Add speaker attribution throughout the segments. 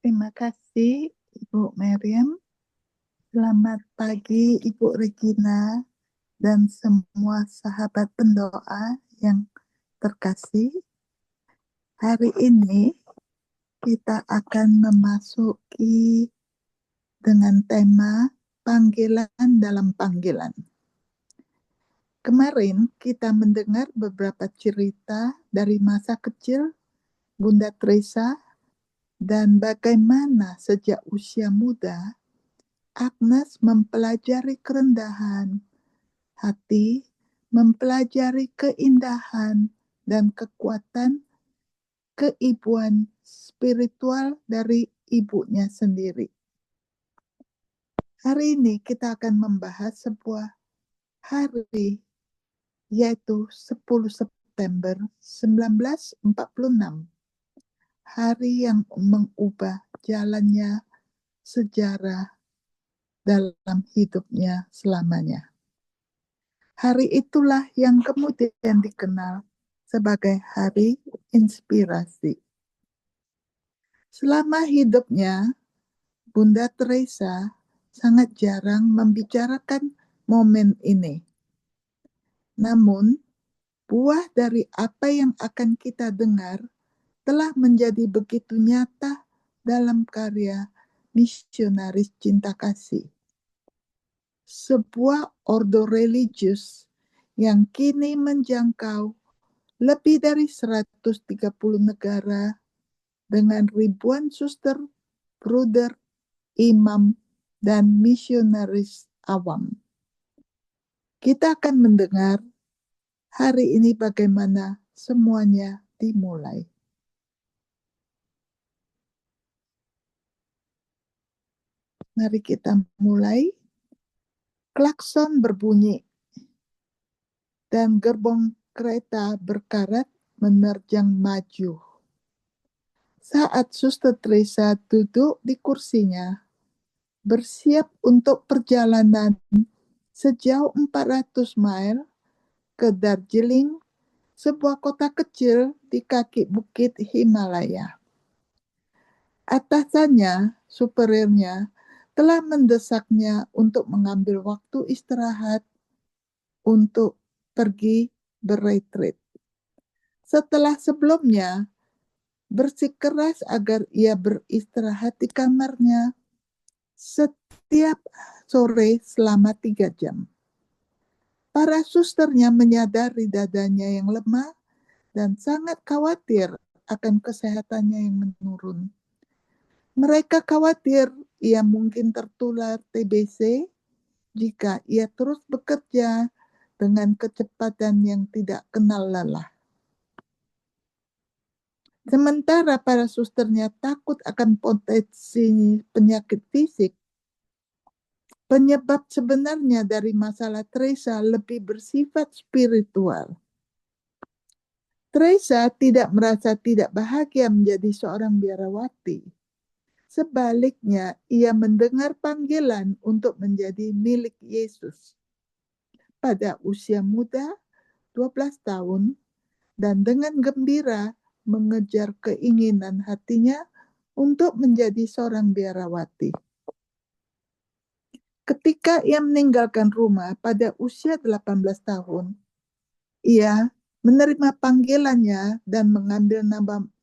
Speaker 1: Terima kasih Ibu Meriam. Selamat pagi Ibu Regina dan semua sahabat pendoa yang terkasih. Hari ini kita akan memasuki dengan tema panggilan dalam panggilan. Kemarin kita mendengar beberapa cerita dari masa kecil Bunda Teresa dan bagaimana sejak usia muda Agnes mempelajari kerendahan hati, mempelajari keindahan dan kekuatan keibuan spiritual dari ibunya sendiri. Hari ini kita akan membahas sebuah hari, yaitu 10 September 1946. Hari yang mengubah jalannya sejarah dalam hidupnya selamanya. Hari itulah yang kemudian dikenal sebagai Hari Inspirasi. Selama hidupnya, Bunda Teresa sangat jarang membicarakan momen ini. Namun, buah dari apa yang akan kita dengar telah menjadi begitu nyata dalam karya misionaris cinta kasih. Sebuah ordo religius yang kini menjangkau lebih dari 130 negara dengan ribuan suster, bruder, imam, dan misionaris awam. Kita akan mendengar hari ini bagaimana semuanya dimulai. Mari kita mulai. Klakson berbunyi dan gerbong kereta berkarat menerjang maju. Saat Suster Teresa duduk di kursinya, bersiap untuk perjalanan sejauh 400 mil ke Darjeeling, sebuah kota kecil di kaki bukit Himalaya. Atasannya, superiornya, telah mendesaknya untuk mengambil waktu istirahat untuk pergi berretreat. Setelah sebelumnya bersikeras agar ia beristirahat di kamarnya setiap sore selama 3 jam. Para susternya menyadari dadanya yang lemah dan sangat khawatir akan kesehatannya yang menurun. Mereka khawatir ia mungkin tertular TBC jika ia terus bekerja dengan kecepatan yang tidak kenal lelah. Sementara para susternya takut akan potensi penyakit fisik, penyebab sebenarnya dari masalah Teresa lebih bersifat spiritual. Teresa tidak merasa tidak bahagia menjadi seorang biarawati. Sebaliknya, ia mendengar panggilan untuk menjadi milik Yesus. Pada usia muda, 12 tahun, dan dengan gembira mengejar keinginan hatinya untuk menjadi seorang biarawati. Ketika ia meninggalkan rumah pada usia 18 tahun, ia menerima panggilannya dan mengambil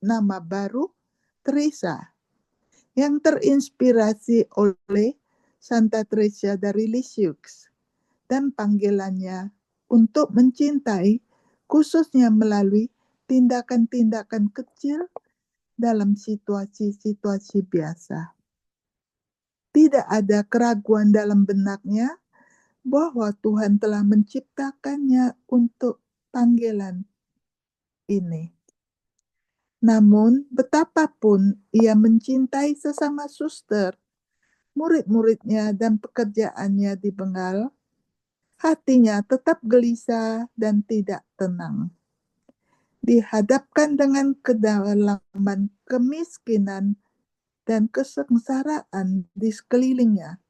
Speaker 1: nama baru Teresa yang terinspirasi oleh Santa Teresa dari Lisieux dan panggilannya untuk mencintai khususnya melalui tindakan-tindakan kecil dalam situasi-situasi biasa. Tidak ada keraguan dalam benaknya bahwa Tuhan telah menciptakannya untuk panggilan ini. Namun, betapapun ia mencintai sesama suster, murid-muridnya, dan pekerjaannya di Bengal, hatinya tetap gelisah dan tidak tenang. Dihadapkan dengan kedalaman kemiskinan dan kesengsaraan di sekelilingnya,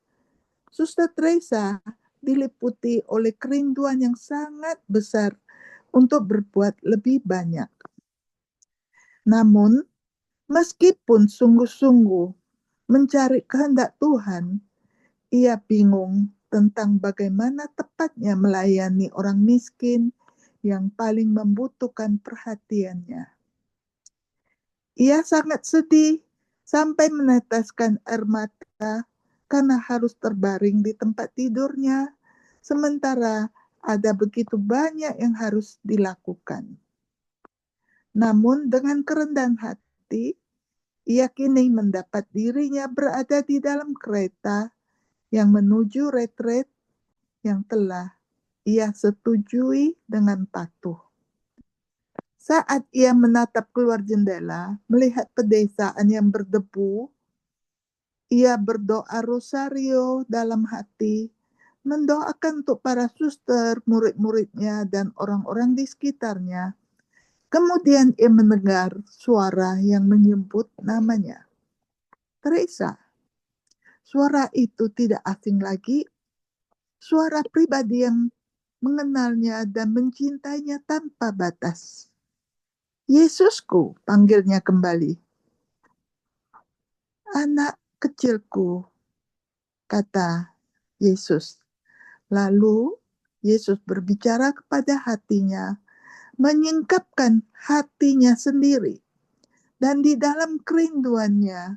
Speaker 1: Suster Teresa diliputi oleh kerinduan yang sangat besar untuk berbuat lebih banyak. Namun, Meskipun sungguh-sungguh mencari kehendak Tuhan, ia bingung tentang bagaimana tepatnya melayani orang miskin yang paling membutuhkan perhatiannya. Ia sangat sedih sampai meneteskan air mata karena harus terbaring di tempat tidurnya, sementara ada begitu banyak yang harus dilakukan. Namun dengan kerendahan hati, ia kini mendapat dirinya berada di dalam kereta yang menuju retret yang telah ia setujui dengan patuh. Saat ia menatap keluar jendela, melihat pedesaan yang berdebu, ia berdoa rosario dalam hati, mendoakan untuk para suster, murid-muridnya, dan orang-orang di sekitarnya. Kemudian ia mendengar suara yang menyebut namanya. Teresa. Suara itu tidak asing lagi, suara pribadi yang mengenalnya dan mencintainya tanpa batas. Yesusku, panggilnya kembali. Anak kecilku, kata Yesus. Lalu Yesus berbicara kepada hatinya, menyingkapkan hatinya sendiri, dan di dalam kerinduannya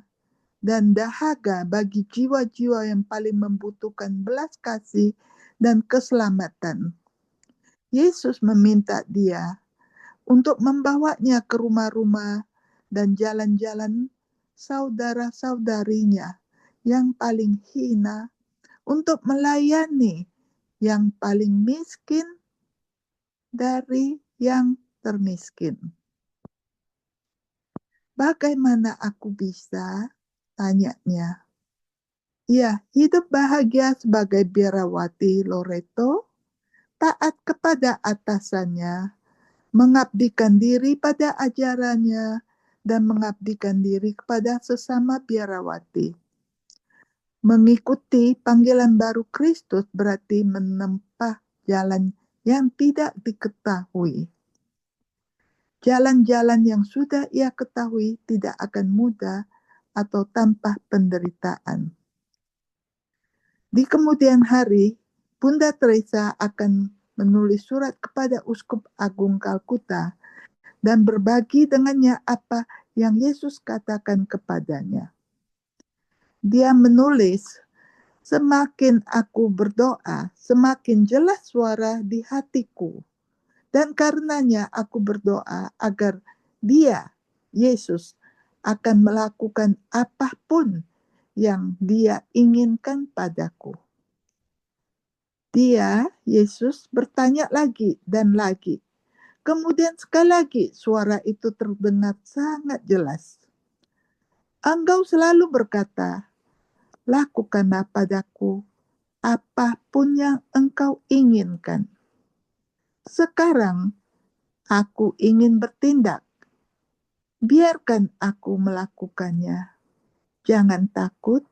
Speaker 1: dan dahaga bagi jiwa-jiwa yang paling membutuhkan belas kasih dan keselamatan, Yesus meminta dia untuk membawanya ke rumah-rumah dan jalan-jalan saudara-saudarinya yang paling hina, untuk melayani yang paling miskin dari yang termiskin. Bagaimana aku bisa? Tanyanya. Ia hidup bahagia sebagai biarawati Loreto, taat kepada atasannya, mengabdikan diri pada ajarannya, dan mengabdikan diri kepada sesama biarawati. Mengikuti panggilan baru Kristus berarti menempuh jalan yang tidak diketahui. Jalan-jalan yang sudah ia ketahui tidak akan mudah atau tanpa penderitaan. Di kemudian hari, Bunda Teresa akan menulis surat kepada Uskup Agung Kalkuta dan berbagi dengannya apa yang Yesus katakan kepadanya. Dia menulis, semakin aku berdoa, semakin jelas suara di hatiku. Dan karenanya aku berdoa agar dia, Yesus, akan melakukan apapun yang dia inginkan padaku. Dia, Yesus, bertanya lagi dan lagi. Kemudian sekali lagi suara itu terdengar sangat jelas. Engkau selalu berkata, lakukanlah padaku apapun yang engkau inginkan. Sekarang aku ingin bertindak. Biarkan aku melakukannya. Jangan takut,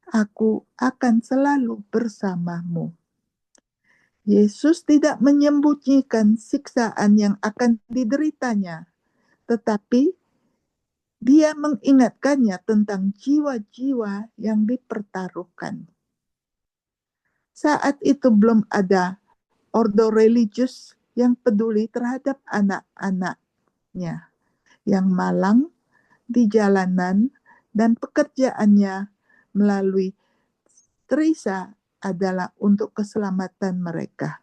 Speaker 1: aku akan selalu bersamamu. Yesus tidak menyembunyikan siksaan yang akan dideritanya, tetapi dia mengingatkannya tentang jiwa-jiwa yang dipertaruhkan. Saat itu belum ada ordo religius yang peduli terhadap anak-anaknya yang malang di jalanan, dan pekerjaannya melalui Teresa adalah untuk keselamatan mereka.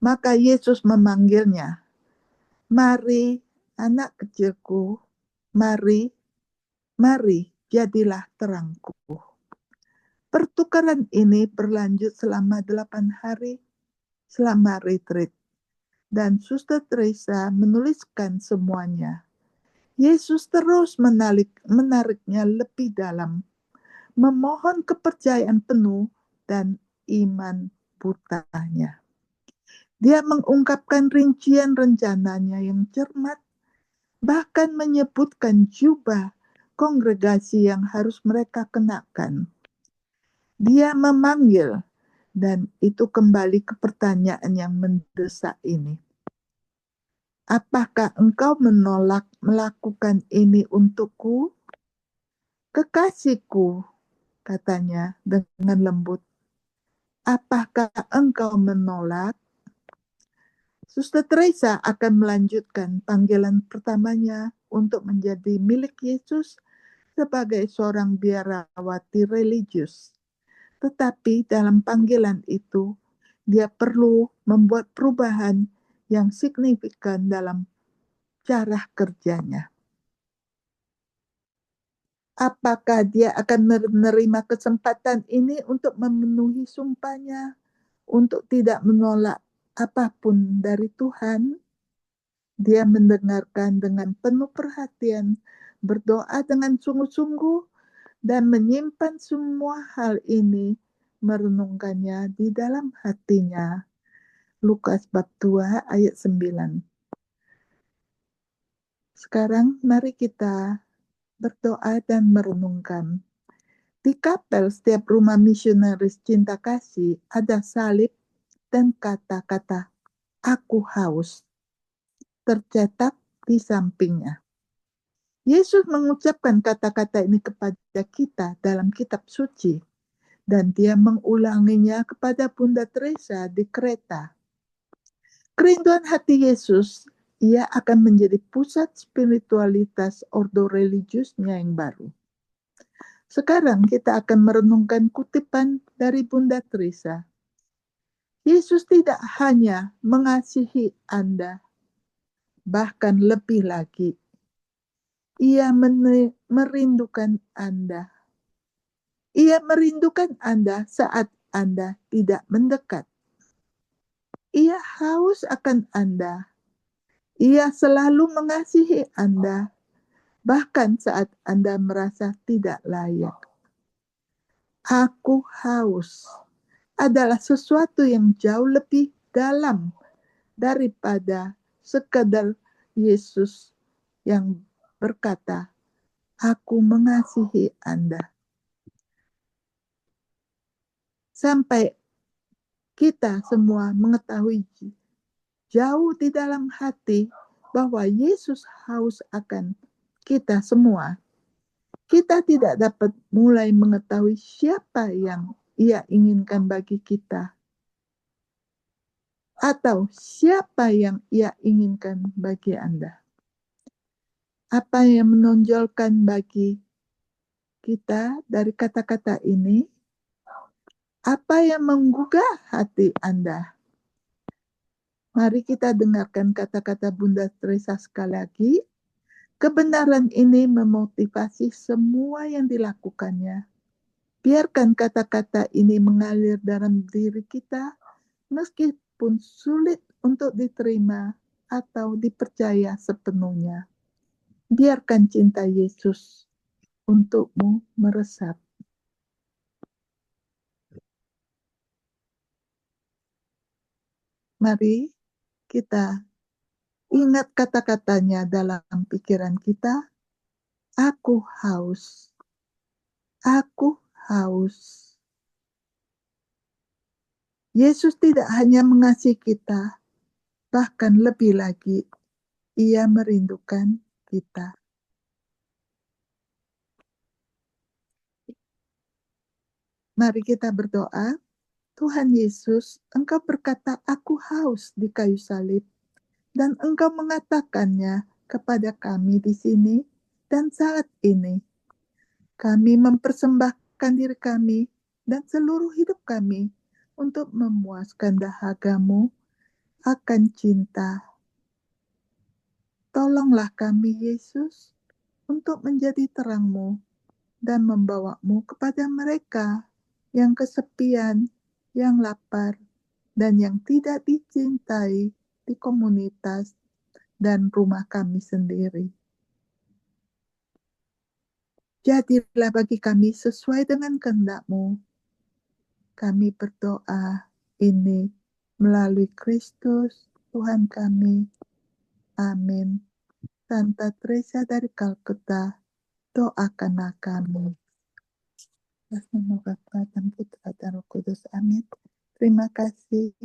Speaker 1: Maka Yesus memanggilnya, mari anak kecilku, mari, mari jadilah terangku. Pertukaran ini berlanjut selama 8 hari, selama retreat. Dan Suster Teresa menuliskan semuanya. Yesus terus menariknya lebih dalam, memohon kepercayaan penuh dan iman butanya. Dia mengungkapkan rincian rencananya yang cermat, bahkan menyebutkan jubah kongregasi yang harus mereka kenakan. Dia memanggil, dan itu kembali ke pertanyaan yang mendesak ini. Apakah engkau menolak melakukan ini untukku? Kekasihku, katanya dengan lembut. Apakah engkau menolak? Suster Teresa akan melanjutkan panggilan pertamanya untuk menjadi milik Yesus sebagai seorang biarawati religius. Tetapi dalam panggilan itu, dia perlu membuat perubahan yang signifikan dalam cara kerjanya. Apakah dia akan menerima kesempatan ini untuk memenuhi sumpahnya, untuk tidak menolak apapun dari Tuhan? Dia mendengarkan dengan penuh perhatian, berdoa dengan sungguh-sungguh, dan menyimpan semua hal ini, merenungkannya di dalam hatinya. Lukas bab 2 ayat 9. Sekarang mari kita berdoa dan merenungkan. Di kapel setiap rumah misionaris cinta kasih ada salib dan kata-kata "Aku haus" tercetak di sampingnya. Yesus mengucapkan kata-kata ini kepada kita dalam kitab suci, dan dia mengulanginya kepada Bunda Teresa di Kreta. Kerinduan hati Yesus, ia akan menjadi pusat spiritualitas ordo religiusnya yang baru. Sekarang kita akan merenungkan kutipan dari Bunda Teresa. Yesus tidak hanya mengasihi Anda, bahkan lebih lagi, ia merindukan Anda. Ia merindukan Anda saat Anda tidak mendekat. Ia haus akan Anda. Ia selalu mengasihi Anda, bahkan saat Anda merasa tidak layak. Aku haus adalah sesuatu yang jauh lebih dalam daripada sekedar Yesus yang berkata, "Aku mengasihi Anda." Sampai kita semua mengetahui jauh di dalam hati bahwa Yesus haus akan kita semua, kita tidak dapat mulai mengetahui siapa yang Ia inginkan bagi kita, atau siapa yang Ia inginkan bagi Anda. Apa yang menonjolkan bagi kita dari kata-kata ini? Apa yang menggugah hati Anda? Mari kita dengarkan kata-kata Bunda Teresa sekali lagi. Kebenaran ini memotivasi semua yang dilakukannya. Biarkan kata-kata ini mengalir dalam diri kita, meskipun sulit untuk diterima atau dipercaya sepenuhnya. Biarkan cinta Yesus untukmu meresap. Mari kita ingat kata-katanya dalam pikiran kita. Aku haus. Aku haus. Yesus tidak hanya mengasihi kita, bahkan lebih lagi, Ia merindukan kita. Mari kita berdoa. Tuhan Yesus, Engkau berkata, "Aku haus" di kayu salib, dan Engkau mengatakannya kepada kami di sini dan saat ini. Kami mempersembahkan diri kami dan seluruh hidup kami untuk memuaskan dahaga-Mu akan cinta. Tolonglah kami, Yesus, untuk menjadi terang-Mu dan membawa-Mu kepada mereka yang kesepian, yang lapar, dan yang tidak dicintai di komunitas dan rumah kami sendiri. Jadilah bagi kami sesuai dengan kehendak-Mu. Kami berdoa ini melalui Kristus Tuhan kami. Amin. Santa Teresa dari Kalkuta, doakanlah kami. Atas nama Bapa dan Putra dan Roh Kudus. Amin. Terima kasih.